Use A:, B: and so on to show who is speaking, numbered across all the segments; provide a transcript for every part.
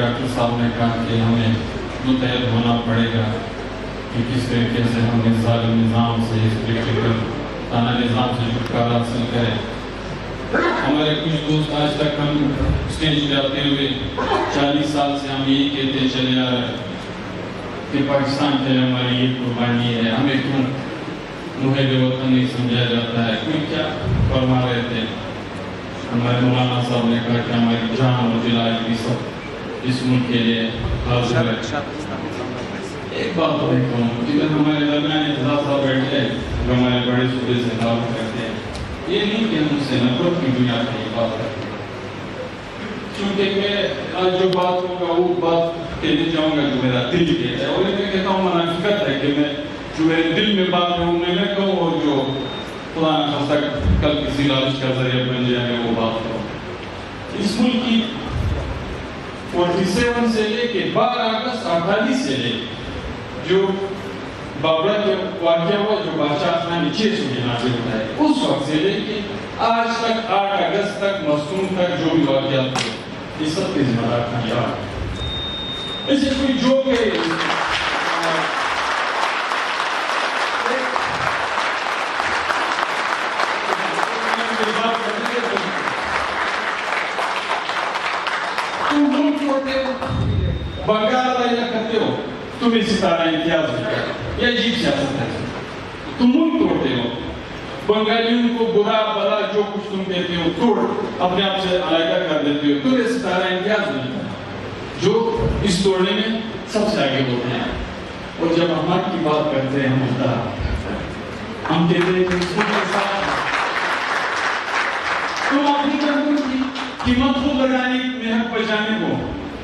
A: Doctor صاحب نے کہا کہ ہمیں متحد ہونا پڑے گا کہ کس طریقے سے ہم اس ظالم نظام سے، اس پولیٹیکل تانا نظام سے چھٹکارا حاصل کریں۔ ہمارے کچھ دوست آج تک ہم اسٹیج پہ آتے ہوئے 40 سال سے ہم یہی کہتے چلے آ رہے ہیں کہ پاکستان کے لیے ہماری یہ قربانی ہے، ہمیں کیوں محب وطن نہیں سمجھا جاتا ہے۔ کوئی کیا فرما رہے تھے، ہمارے مولانا صاحب نے کہا کہ ہماری جان اور دل آج بھی سب اس ملک کے لیے حاضر ہے۔ ایک بات اور کہوں، جب ہمارے درمیان اعتزاز صاحب بیٹھے جو ہمارے بڑے صوبے سے تعلق کرتے ہیں، یہ نہیں کہ ہم اس سے نفرت کی بنیاد پر یہ بات کرتے ہیں، چونکہ میں آج جو بات ہوگا وہ بات کہنے چاہوں گا جو میرا دل کہتا ہے، اور میں کہتا ہوں منافقت ہے کہ میں جو میرے دل میں بات ہے وہ میں نہ کہوں، اور جو خدا نہ خواستہ کل کسی لالچ کا ذریعہ بن جائے میں وہ بات کروں۔ اس ملک کی 47 سے لے کے 12 اگست 48 سے لے جو بابرا کے واقعہ ہوا، جو بادشاہ خان 600 کے نازل ہوتا ہے، اس وقت سے لے کے آج تک 8 اگست تک مستون تک جو بھی واقعات ہوئے، یہ سب کے ذمہ دار تھا یار۔ اسے کوئی جو کہ تم ملک ہوتے ہو، بنگال والا کرتے ہو، تمہیں ستارہ امتیاز ہوتا ہے، یہ عجیب سیاست ہے۔ تم ملک توڑتے ہو، بنگالیوں کو برا بلا جو کچھ تم کہتے ہو توڑ اپنے آپ سے علیحدہ کر دیتے ہو، تمہیں ستارہ امتیاز ملتا ہے جو اس توڑنے میں سب سے آگے ہوتے ہیں۔ اور جب احمد کی بات کرتے ہیں ہم کہتے ہیں کہ اس ملک کے ساتھ تم اپنی قدروں کی قیمت خود لگانے میں حق بچانے کو،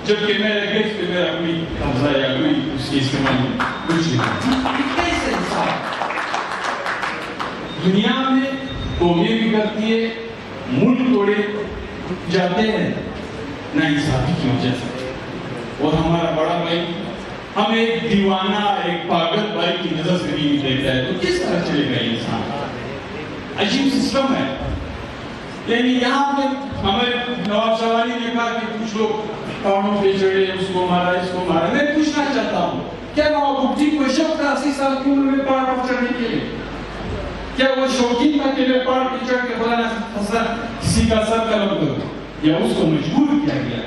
A: جبکہ میرے گیس پہ میرا کوئی قبضہ یا کوئی اس کی استعمال میں کچھ نہیں۔ کیسے انصاف؟ دنیا میں قومیں بھی کرتی ہے، ملک توڑے جاتے ہیں نا انصافی کی وجہ سے، اور ہمارا بڑا بھائی ہم ایک دیوانہ ایک پاگل بھائی کی نظر سے بھی نہیں دیکھتا ہے، تو کس طرح چلے گا یہ انسان؟ عجیب سسٹم ہے۔ یعنی یہاں پہ ہمارے نواب شوانی نے کہا کہ کچھ لوگ پاؤں پہ چڑھے، اس کو مارا اس کو مارا۔ میں پوچھنا چاہتا ہوں، کیا نواب مفتی کو شوق تھا 80 سال کی عمر میں پہاڑ پر چڑھنے کے لیے؟ کیا وہ شوقین تھا کہ میں پہاڑ پہ چڑھ کے خدا نہ خواستہ کسی کا سر قلم کروں، یا اس کو مجبور کیا گیا؟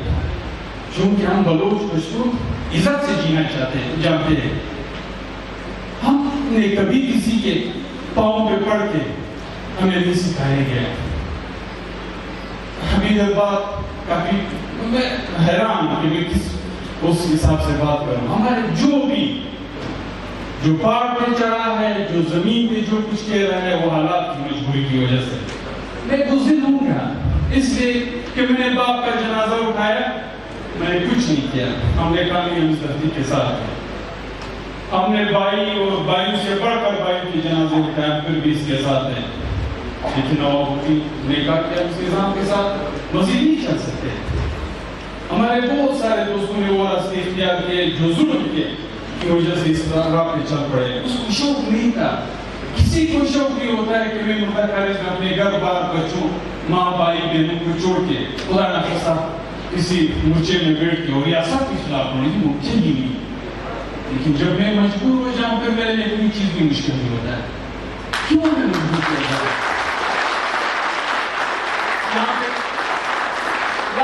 A: چونکہ ہم بلوچ پشتون عزت سے جینا چاہتے ہیں، جانتے ہیں، ہم نے کبھی کسی کے پاؤں پہ پڑھ کے ہمیں نہیں سکھایا گیا۔ حمید بات کافی میں حیران کہ میں اس حساب سے بات کروں۔ ہمارے جو پہاڑ پہ چڑھا ہے، جو زمین پہ جو کچھ کہہ رہا ہے، وہ حالات کی مجبوری کی وجہ سے میں بزدل ہوں گا، اس لیے کہ میں نے باپ کا جنازہ اٹھایا، میں نے کچھ نہیں کیا۔ ہم نے کامی ہمدردی کے ساتھ ہم نے بھائی اور بھائیوں سے بڑھ کر بھائیوں کی جنازے اٹھایا، پھر بھی اس کے ساتھ ہیں، لیکن نواب مفتی نے کہا کہ اس نظام کے ساتھ مزید نہیں چل سکتے۔ ہمارے بہت سارے دوستوں نے وہ راستے اختیار کیے جو ظلم کے کی وجہ سے اس راہ پہ چل پڑے۔ اس کو شوق نہیں تھا، کسی کو شوق نہیں ہوتا ہے کہ میں متخارج میں اپنے گھر بار بچوں ماں بھائی بہنوں کو چھوڑ کے خدا نہ خواستہ کسی مورچے میں بیٹھ کے اور ریاست کے خلاف ہونے کی ممکن ہی نہیں۔ لیکن جب میں مجبور ہو جاؤں پھر میرے لیے کوئی چیز بھی مشکل نہیں ہوتا ہے۔ کیوں میں مجبور کیا جاتا ہے؟ یہاں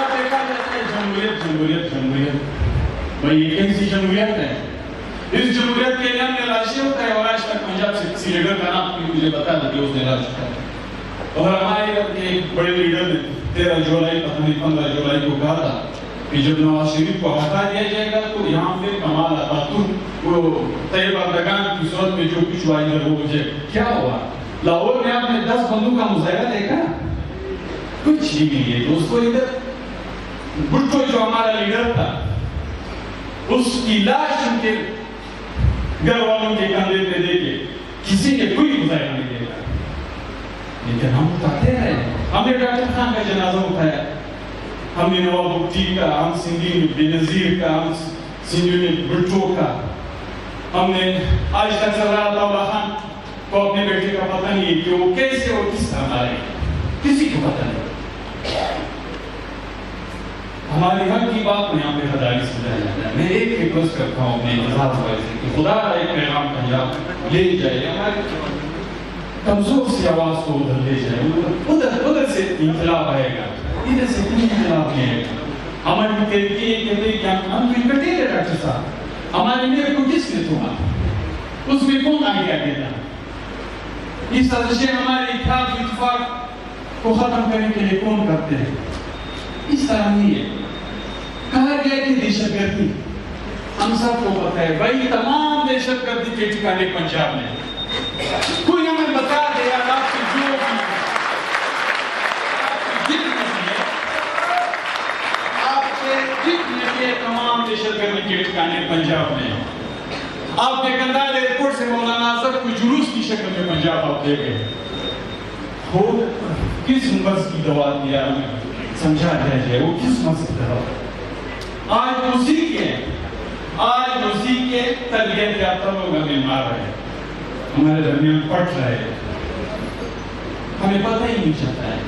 A: پہ کہا جاتا ہے جمہوریت جمہوریت جمہوریت، بھائی یہ کیسی جمہوریت ہے؟ اس جمہوریت کے لیے ہم نے لاشیں اٹھائے، اور آج تک پنجاب سے کسی لیڈر کا نام مجھے بتا دیا کہ اس نے لاش اٹھایا۔ اور ہمارے ایک بڑے لیڈر نے 13 جولائی پتہ نہیں 15 جولائی کو کہا تھا کہ جب نواز شریف کو ہٹا دیا جائے گا تو یہاں پہ کمال آتاتürk وہ طیب اردگان کی صورت میں جو کچھ ہوا ادھر وہ مجھے کیا ہوا؟ لاہور میں آپ نے 10 بندوں کا مظاہرہ دیکھا؟ کچھ ہی نہیں ہے دوستو۔ ادھر بھٹو جو ہمارا لیڈر تھا، اس کی لاش ان کے گھر والوں کے کندھے پہ دے کے کسی نے کوئی مظاہرہ نہیں دیکھا، لیکن ہم اٹھاتے رہے۔ ہم نے ڈاکٹر خان کا جنازہ اٹھایا، ہم نے نواب مفتی کا، ہم سندھی میں بے نظیر کا، ہم سندھی میں بھٹو کا، ہم نے آج تک سردار عطاءاللہ خان کو اپنے بیٹے کا پتہ نہیں ہے کہ وہ کیسے اور کس طرح مارے، کسی کو پتہ نہیں۔ ہماری حق کی بات میں یہاں پہ غداری سمجھایا جاتا ہے. میں ایک ریکویسٹ کرتا ہوں اپنے انتظار والے سے کہ خدا ایک پیغام پنجاب لے جائے, ہمارے کمزور سی آواز کو ادھر لے جائے. ادھر سے انقلاب آئے گا, ادھر سے کوئی انقلاب نہیں آئے گا. ہماری تحریک یہ کہتے ہیں کہ ہم تو اکٹھے ہیں ڈاکٹر صاحب, ہمارے میرے کو کس نے تھوڑا, اس میں کون آگے دیتا. اس سازشیں ہمارے اتحاد اتفاق کو ختم کرنے کے لیے کون کرتے ہیں. اس طرح نہیں ہے. کہا گیا کہ دہشت گردی, ہم سب کو پتہ ہے بھائی تمام دہشت گردی کے ٹھکانے پنجاب میں. کوئی ہمیں بتا دے یار آپ کی جو بھی تمام دہشت گردی کے ٹھکانے پنجاب میں. آپ نے کندھار ایئرپورٹ سے مولانا آزاد کو جلوس کی شکل میں پنجاب آپ دے گئے. وہ کس مرض کی دوا دیا ہمیں سمجھا جائے, وہ کس مرض کی دوا. آج اسی کے تربیت یافتہ لوگ ہمیں مار رہے ہیں, ہمارے درمیان پٹ رہے ہیں. ہمیں پتہ ہی نہیں چلتا ہے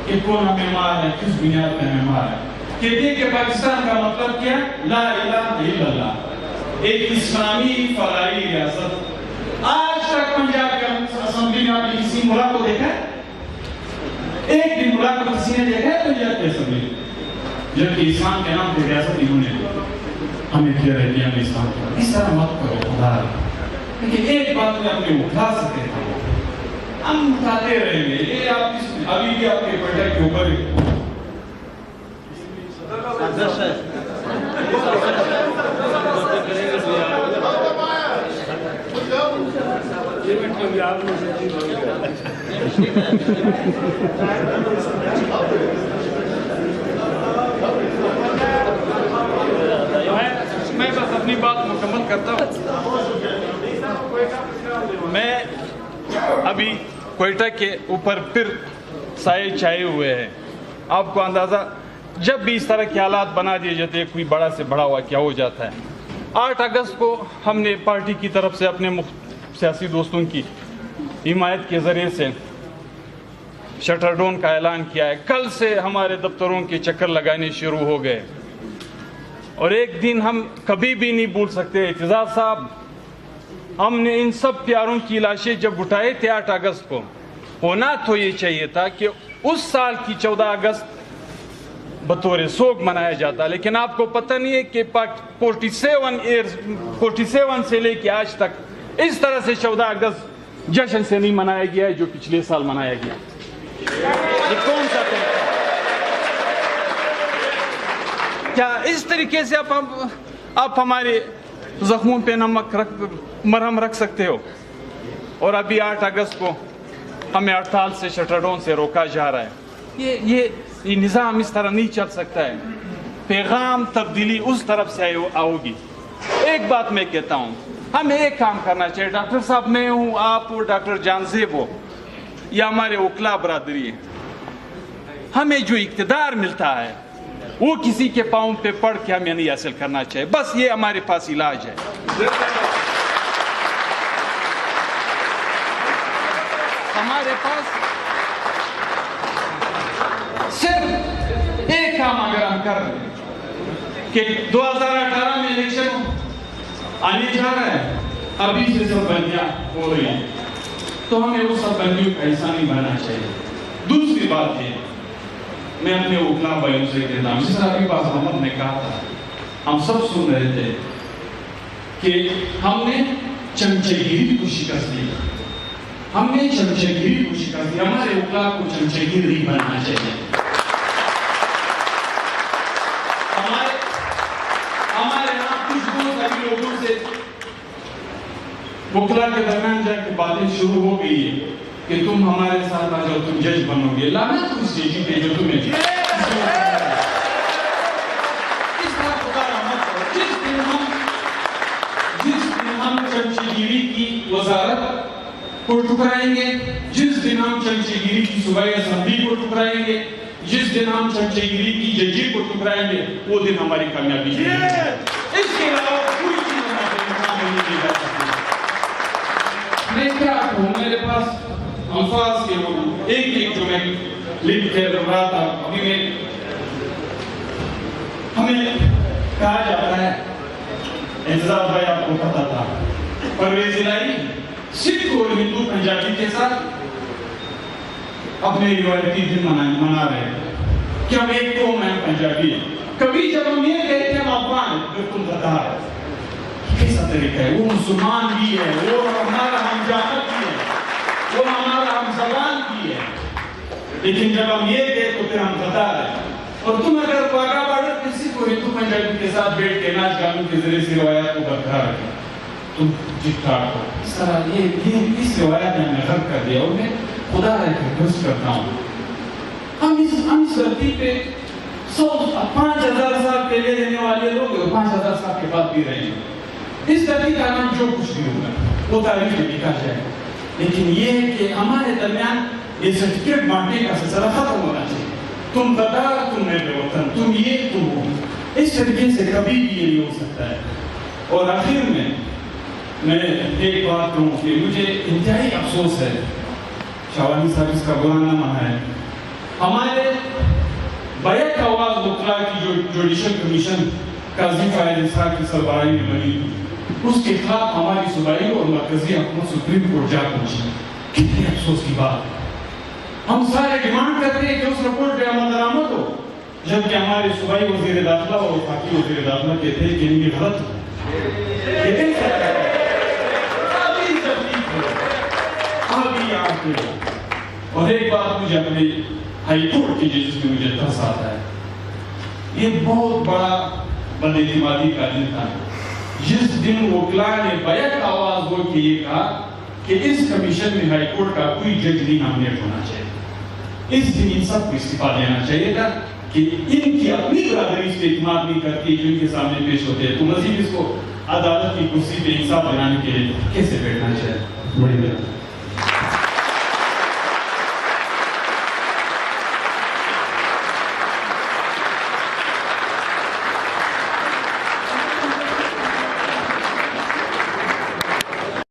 A: کہ کون ہمیں مار ہے, کس بنیاد پہ ہمیں مار ہے. کہتے ہیں کہ پاکستان کا مطلب کیا, لا الہ الا اللہ, ایک اسلامی فلاحی ریاست. آج تک پنجاب کے اسمبلی میں آپ نے کسی ملا کو دیکھا ہے؟ ایک بھی ملا کو کسی نے دیکھا ہے پنجاب کے اسمبلی, جبکہ اسلام کے نام پہ ریاست انہوں نے ہمیں کیا رہے کہ ہمیں اسلام کو. اس طرح مت کرو خدا. لیکن ایک بات میں اپنے اٹھا سکتے ہیں, ہم اٹھاتے رہیں گے. یہ آپ ابھی بھی آپ کے بیٹے کے اوپر میں بس اپنی بات مکمل کرتا ہوں. میں ابھی کوئٹہ کے اوپر پھر سائے چھائے ہوئے ہیں. آپ کو اندازہ جب بھی اس طرح کے حالات بنا دیے جاتے ہیں, کوئی بڑا سے بڑا واقعہ ہو جاتا ہے. 8 اگست کو ہم نے پارٹی کی طرف سے اپنے سیاسی دوستوں کی حمایت کے ذریعے سے شٹر ڈاؤن کا اعلان کیا ہے. کل سے ہمارے دفتروں کے چکر لگانے شروع ہو گئے. اور ایک دن ہم کبھی بھی نہیں بھول سکتے اعتزاز صاحب, ہم نے ان سب پیاروں کی لاشیں جب اٹھائے تھے 8 اگست کو, ہونا تو یہ چاہیے تھا کہ اس سال کی 14 اگست بطور سوگ منایا جاتا. لیکن آپ کو پتہ نہیں ہے کہ 47 سے لے کے آج تک اس طرح سے 14 اگست جشن سے نہیں منایا گیا ہے جو پچھلے سال منایا گیا. یہ کون سا طریقہ؟ کیا اس طریقے سے آپ ہمارے زخموں پہ مرہم رکھ سکتے ہو؟ اور ابھی 8 اگست کو ہمیں 48 سے شٹر ڈاؤن سے روکا جا رہا ہے. یہ نظام اس طرح نہیں چل سکتا ہے. پیغام تبدیلی اس طرف سے آؤگی. ایک بات میں کہتا ہوں, ہمیں ایک کام کرنا چاہیے. ڈاکٹر صاحب میں ہوں, آپ ہو, ڈاکٹر جان زیب ہو, یا ہمارے وکلا برادری ہے, ہمیں جو اقتدار ملتا ہے وہ کسی کے پاؤں پہ پڑھ کے ہمیں نہیں حاصل کرنا چاہیے. بس یہ ہمارے پاس علاج ہے. ہمارے پاس صرف ایک کام اگر ہم کر رہے ہیں کہ 2018 میں الیکشن آنے جا رہا ہے, ابھی سے سب بندیاں ہو رہی ہیں, تو ہمیں وہ سب بندیوں کا حصہ نہیں بننا چاہیے. دوسری بات ہے, میں اپنے وکلا بھائیوں سے کہتا ہوں, جس طرح ابھی باز محمد نے کہا تھا, ہم سب سن رہے تھے کہ ہم نے چمچگیری کو شکست دی. ہمارے وکلا کو چمچگیر نہیں بننا چاہیے. ہمارے یہاں کچھ دوست ابھی لوگوں سے وکلا کے درمیان جا کے باتیں شروع ہو گئی ہے کہ تم ہمارے ساتھ آ جاؤ, تم جج بنو گے. لعنت اس ججی پہ جو تمہیں جس دن ہم چمچگیری کی وزارت کو ٹکرائیں گے, جس دن ہم چمچگیری کی صوبائی اسمبلی کو ٹکرائیں گے, جس دن ہم چمچگیری کی ججی کو ٹکرائیں گے, وہ دن ہماری کامیابی ہے. اس کے علاوہ کوئی چیز ہمارے انسان نہیں دی جا سکتی. میں کیا کہوں, میرے پاس الفاظ کے وہ ایک جو میں لکھ کے رہا تھا. ابھی میں کہا جاتا ہے اعتزاز بھائی آپ کو پتا تھا پرویز الہی سکھ اور ہندو پنجابی کے ساتھ اپنے روایتی دن منا رہے ہیں کہ ہم ایک قوم ہیں پنجابی. کبھی جب ہم یہ کہتے ہیں ہم افغان ہیں پھر تم غدار ہے. کیسا طریقہ ہے؟ وہ مسلمان بھی ہے, وہ ہمارا ہمجامت بھی ہے, وہ ہمارا ہم زبان بھی ہے, لیکن جب ہم یہ کہتے تو پھر ہم غدار ہیں. اور تم اگر واگا بارڈر کسی کو ہندو پنجابی کے ساتھ بیٹھ کے ناچ گانوں کے ذریعے سے روایات کو برقرار رکھیں تم ٹھیک ٹھاک ہو. اس طرح یہ اس روایت نے ہمیں غرق کر دیا اور میں خدا رہ کے درست کرتا ہوں. ہم اس دھرتی پہ 5,000 سال پہلے رہنے والے لوگ اور 5,000 سال کے بعد بھی رہے ہیں. اس دھرتی کا نام جو کچھ بھی ہوگا وہ تاریخ میں لکھا جائے, لیکن یہ ہے کہ ہمارے درمیان یہ سرٹیفکیٹ بانٹنے کا سلسلہ ختم ہونا چاہیے. تم غدار, تم میرے وطن, تم یہ تم وہ. اس طریقے سے کبھی بھی یہ نہیں ہو سکتا ہے. اور آخر میں ایک بات کہوں کہ مجھے انتہائی افسوس ہے, شاوانی صاحب اس کا برا نہ مانا ہے, ہمارے بیک آواز وکلاء کی جو جوڈیشل کمیشن قاضی فائز اسحاق کی سربراہی میں بنی اس کے خلاف ہماری صوبائی اور مرکزی حکومت سپریم کورٹ جا پہنچی. کتنے افسوس کی بات ہے. ہم سارے ڈیمانڈ کرتے ہیں کہ اس رپورٹ پہ عمل درآمد ہو, جبکہ ہمارے صوبائی وزیر داخلہ اور وفاقی وزیر داخلہ کہتے ہیں کہ ان کی غلط ہے. اور ایک بات مجھے اپنے ہائی کورٹ کی جس میں مجھے ترس آتا ہے, یہ بہت بڑا بداعتمادی کا دن تھا جس دن وکلاء نے بیک آواز ہو کے یہ کہا کہ اس کمیشن میں ہائی کورٹ کا کوئی جج نہیں نامنیٹ ہونا چاہیے. اس دن ان سب کو استعفیٰ دینا چاہیے تھا کہ ان کی اپنی برادری اس پہ اعتماد نہیں کرتی جو ان کے سامنے پیش ہوتے ہیں, تو مزید اس کو عدالت کی کرسی پہ انصاف دلانے کے لیے کیسے بیٹھنا چاہیے. بڑی بات.